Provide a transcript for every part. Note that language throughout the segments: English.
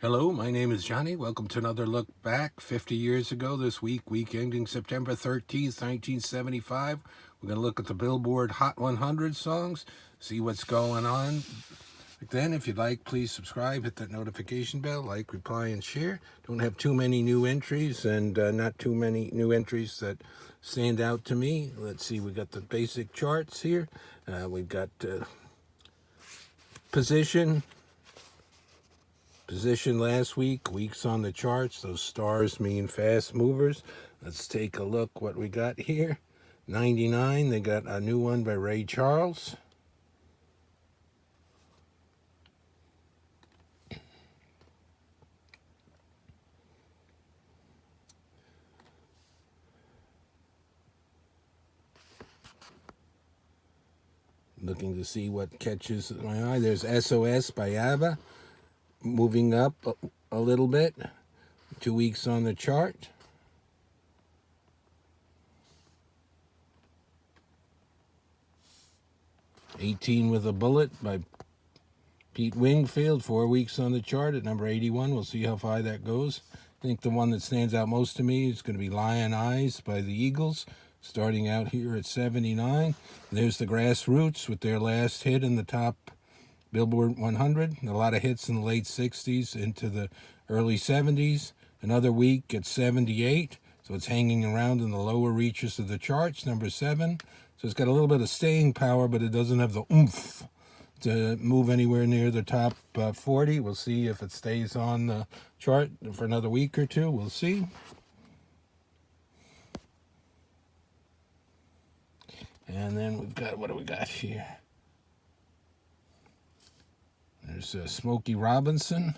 Hello, my name is Johnny. Welcome to another look back 50 years ago this week ending September 13th, 1975. We're going to look at the Billboard Hot 100 songs, see what's going on. Then, if you'd like, please subscribe, hit that notification bell, like, reply, and share. Don't have too many new entries and not too many new entries that stand out to me. Let's see, we got the basic charts here. We've got position last week, weeks on the charts. Those stars mean fast movers. Let's take a look what we got here. 99, they got a new one by Ray Charles. Looking to see what catches my eye. There's SOS by ABBA, moving up a little bit. 2 weeks on the chart. "18 with a Bullet" by Pete Wingfield, 4 weeks on the chart at number 81. We'll see how far that goes. I think the one that stands out most to me is going to be "Lyin Eyes" by the Eagles, starting out here at 79. There's the Grassroots with their last hit in the top Billboard 100. A lot of hits in the late 60s into the early 70s. Another week at 78, so it's hanging around in the lower reaches of the charts, number 7. So it's got a little bit of staying power, but it doesn't have the oomph to move anywhere near the top 40. We'll see if it stays on the chart for another week or two. We'll see. And then we've got, what do we got here? There's Smokey Robinson,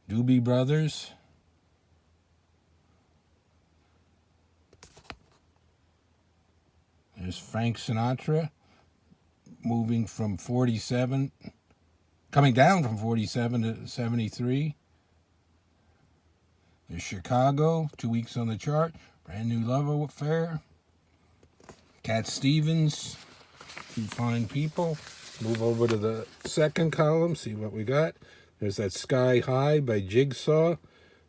Doobie Brothers, there's Frank Sinatra, moving from 47, coming down from 47 to 73. There's Chicago, 2 weeks on the chart, Brand New Love Affair. Cat Stevens, Two Fine People. Move over to the second column, see what we got. There's that Sky High by Jigsaw,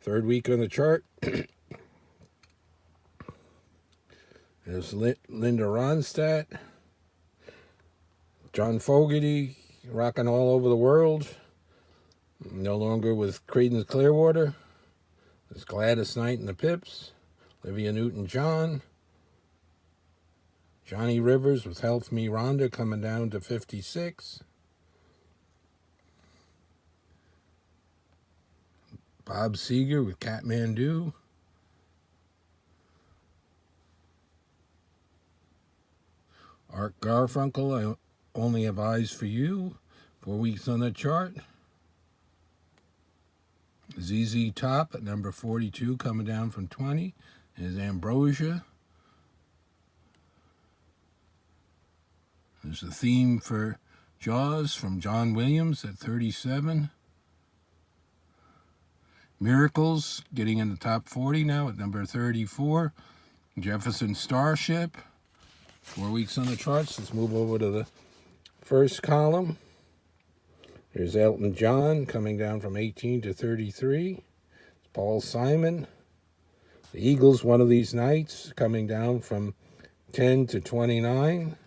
3rd week on the chart. There's Linda Ronstadt. John Fogerty, Rockin' All Over the World, no longer with Creedence Clearwater. There's Gladys Knight and the Pips. Olivia Newton-John. Johnny Rivers with Help Me Rhonda, coming down to 56. Bob Seger with Kathmandu. Art Garfunkel, I Only Have Eyes for You, 4 weeks on the chart. ZZ Top at number 42, coming down from 20, is Ambrosia. There's the theme for Jaws from John Williams at 37. Miracles getting in the top 40 now at number 34. Jefferson Starship, 4 weeks on the charts. Let's move over to the first column. There's Elton John, coming down from 18 to 33. Paul Simon. The Eagles, One of These Nights, coming down from 10 to 29.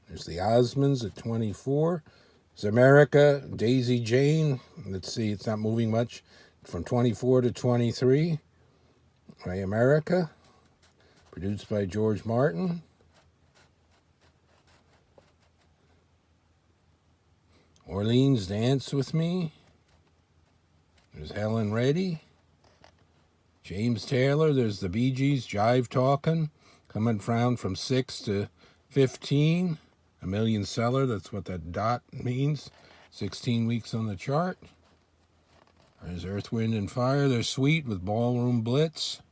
There's the Osmonds at 24. There's America, Daisy Jane. Let's see, it's not moving much. From 24 to 23. By America. Produced by George Martin. Orleans, Dance With Me. There's Helen Reddy. James Taylor. There's the Bee Gees, Jive Talkin', coming down from 6 to 15. A million seller, that's what that dot means. 16 weeks on the chart. There's Earth, Wind, and Fire. They're Sweet with Ballroom Blitz.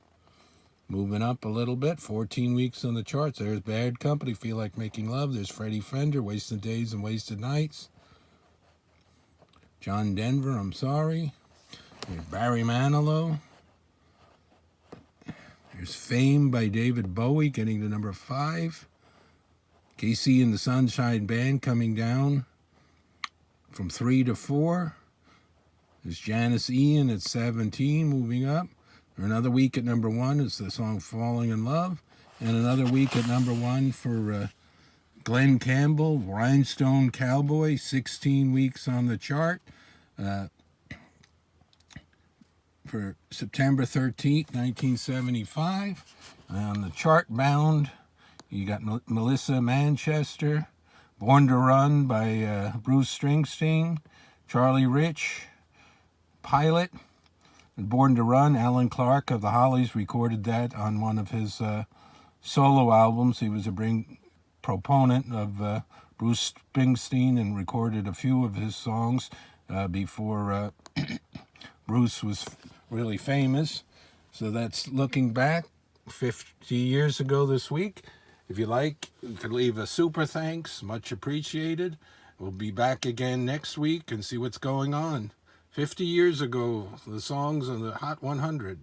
Moving up a little bit, 14 weeks on the charts. There's Bad Company, Feel Like Making Love. There's Freddie Fender, Wasted Days and Wasted Nights. John Denver, I'm Sorry. There's Barry Manilow. There's Fame by David Bowie, getting to number 5. KC and the Sunshine Band coming down from 3 to 4. There's Janice Ian at 17 moving up. Another week at number 1 is the song Falling in Love. And another week at number 1 for Glenn Campbell, Rhinestone Cowboy, 16 weeks on the chart. For September 13th, 1975. On the chart bound, you got Melissa Manchester, Born to Run by Bruce Springsteen, Charlie Rich, Pilot, and Born to Run. Alan Clark of the Hollies recorded that on one of his solo albums. He was a proponent of Bruce Springsteen and recorded a few of his songs before Bruce was really famous. So that's looking back 50 years ago this week. If you like, you could leave a super thanks, much appreciated. We'll be back again next week and see what's going on. 50 years ago, the songs on the Hot 100.